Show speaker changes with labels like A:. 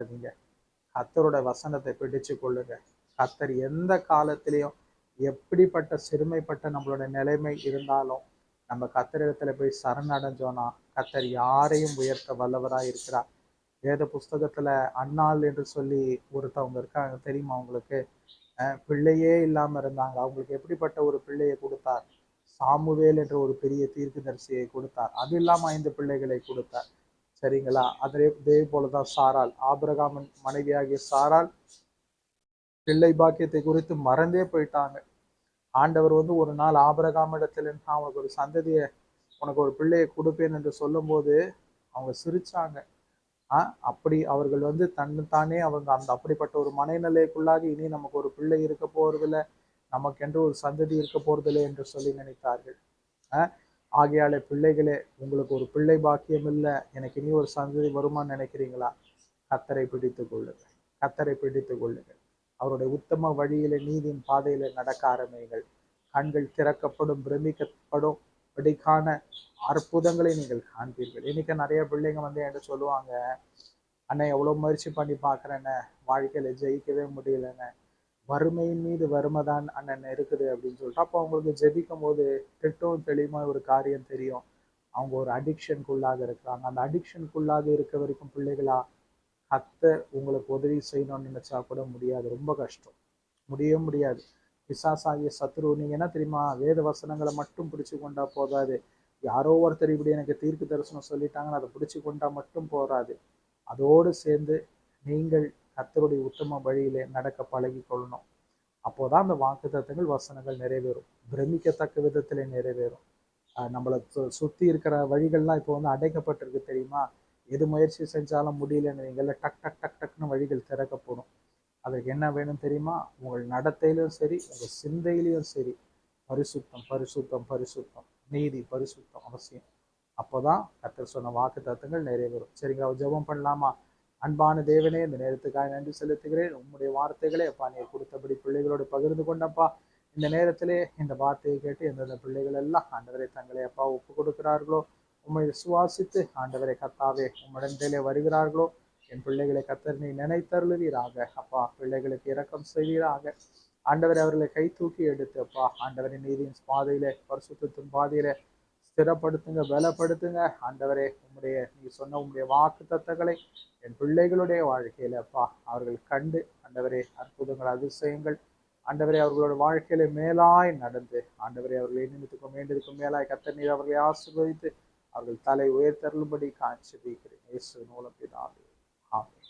A: நீங்க கர்த்தரோட வசனத்தை பிடிச்சு கொள்ளுங்க. கர்த்தர் எந்த காலத்திலையும் எப்படிப்பட்ட சிறுமைப்பட்ட நம்மளோட நிலைமை இருந்தாலும் நம்ம கர்த்தரிடத்துல போய் சரணடைஞ்சோம்னா கர்த்தர் யாரையும் உயர்த்த வல்லவராய் இருக்கிறார். வேத புஸ்தகத்துல அன்னாள் என்று சொல்லி ஒருத்தவங்க இருக்காங்க, தெரியுமா உங்களுக்கு? பிள்ளையே இல்லாம இருந்தாங்க. அவங்களுக்கு எப்படிப்பட்ட ஒரு பிள்ளையை கொடுத்தார்? சாமுவேல் என்ற ஒரு பெரிய தீர்க்கதரிசியை கொடுத்தார். அது இல்லாம 5 பிள்ளைகளை கொடுத்தார். சரிங்களா? அதே போலதான் சாராள், ஆபிரகாமின் மனைவியாகிய சாராள் பிள்ளை பாக்கியத்தை குறித்து மறந்தே போயிட்டாங்க. ஆண்டவர் வந்து ஒரு நாள் ஆபிரகாமிடத்தில் நான் உனக்கு ஒரு சந்ததியை, உனக்கு ஒரு பிள்ளையை கொடுப்பேன் என்று சொல்லும்போது அவங்க சிரிச்சாங்க. அப்படி அவர்கள் வந்து தன்னைத்தானே அவங்க அந்த அப்படிப்பட்ட ஒரு மனநிலைக்குள்ளாக இனி நமக்கு ஒரு பிள்ளை இருக்க போறதில்லை, நமக்கென்று ஒரு சந்ததி இருக்க போறதில்லை என்று சொல்லி நினைத்தார்கள். ஆகையாலே பிள்ளைகளே, உங்களுக்கு ஒரு பிள்ளை பாக்கியம் இல்லை, எனக்கு இனி ஒரு சந்ததி வருமான்னு நினைக்கிறீங்களா? கர்த்தரை பிடித்துக் கொள்ளுங்கள். கர்த்தரை பிடித்துக் கொள்ளுங்கள். அவருடைய உத்தம வழியில நீதியின் பாதையில நடக்க ஆரம்பியுங்கள். கண்கள் திறக்கப்படும், பிரமிக்கப்படும், படிக்கான அற்புதங்களை நீங்கள் காண்பீர்கள். இன்னைக்கு நிறைய பிள்ளைங்க வந்து என்கிட்ட சொல்லுவாங்க, அண்ணன் எவ்வளவு முயற்சி பண்ணி பார்க்குறேன்னு வாழ்க்கையில ஜெயிக்கவே முடியலன்னு, வறுமையின் மீது வறுமைதான் அண்ணன் இருக்குது அப்படின்னு சொல்லிட்டு. அப்போ அவங்களுக்கு ஜெபிக்கும் போது திட்டம் தெளிவா ஒரு காரியம் தெரியும். அவங்க ஒரு அடிக்ஷனுக்குள்ளாக இருக்கிறாங்க. அந்த அடிக்ஷனுக்குள்ளாக இருக்க வரைக்கும் பிள்ளைகளா, கர்த்தர் உங்களுக்கு உதவி செய்யணும்னு நினைச்சா கூட முடியாது. ரொம்ப கஷ்டம். முடியவே முடியாது. பிசாசாகிய சத்துரு, நீங்க என்ன தெரியுமா? வேத வசனங்களை மட்டும் பிடிச்சு கொண்டா போதாது. யாரோ ஒருத்தர் இப்படி எனக்கு தீர்க்க தரிசனம் சொல்லிட்டாங்கன்னு அதை பிடிச்சு கொண்டா மட்டும் போராது. அதோடு சேர்ந்து நீங்கள் கர்த்தருடைய உத்தம வழியிலே நடக்க பழகி கொள்ளணும். அப்போதான் அந்த வாக்குத்தத்தங்கள் வசனங்கள் நிறைவேறும். பிரமிக்கத்தக்க விதத்திலே நிறைவேறும். நம்மளை சுத்தி இருக்கிற வழிகள்லாம் இப்போ வந்து அடைக்கப்பட்டிருக்கு, தெரியுமா? எது முயற்சி செஞ்சாலும் முடியலன்னு நீங்கள டக் டக் டக் டக்னு வழிகள் திறக்கப்படும். அதற்கு என்ன வேணும் தெரியுமா? உங்கள் நடத்தையிலும் சரி, உங்கள் சிந்தையிலையும் சரி, பரிசுத்தம் பரிசுத்தம் பரிசுத்தம், நீதி பரிசுத்தம் அவசியம். அப்போதான் கர்த்தர் சொன்ன வாக்கு தத்தங்கள் நிறைவேறும். சரிங்க, ஜெபம் பண்ணலாமா? அன்பான தேவனே, இந்த நேரத்துக்காக நன்றி செலுத்துகிறேன். உம்முடைய வார்த்தைகளே அப்பா நீ கொடுத்தபடி பிள்ளைகளோடு பகிர்ந்து கொண்டப்பா. இந்த நேரத்திலே இந்த வார்த்தையை கேட்டு எந்தெந்த பிள்ளைகள் எல்லாம் ஆண்டவரை தங்களை அப்பா ஒப்பு கொடுக்கிறார்களோ, உம்மை விசுவாசித்து ஆண்டவரை கர்த்தாவே உம்மிடத்திலே வருகிறார்களோ, என் பிள்ளைகளை கர்த்தர் நீ நினைத்தருளுவீராக. அப்பா பிள்ளைகளுக்கு இரக்கம் செய்வீராக. ஆண்டவரை அவர்களை கை தூக்கி எடுத்து அப்பா ஆண்டவரின் நீதியின் பாதையிலே, பரிசுத்தத்தின் பாதையிலே ஸ்திரப்படுத்துங்க, பலப்படுத்துங்க. ஆண்டவரே, நீ சொன்ன உம்முடைய வாக்கு தத்தங்களை என் பிள்ளைகளுடைய வாழ்க்கையில அப்பா அவர்கள் கண்டு ஆண்டவரே அற்புதங்கள் அதிசயங்கள் ஆண்டவரே அவர்களோட வாழ்க்கையில மேலாய் நடந்து ஆண்டவரே அவர்களை நிமித்துக்கும் வேண்டியதுக்கும் மேலாய் கர்த்தர் நீர் அவர்களை ஆசீர்வதித்து அவர்கள் தலை உயர்த்தருளும்படி காட்சி வைக்கிறேன். இயேசு மூலம் பிதாவே, ஆமென்.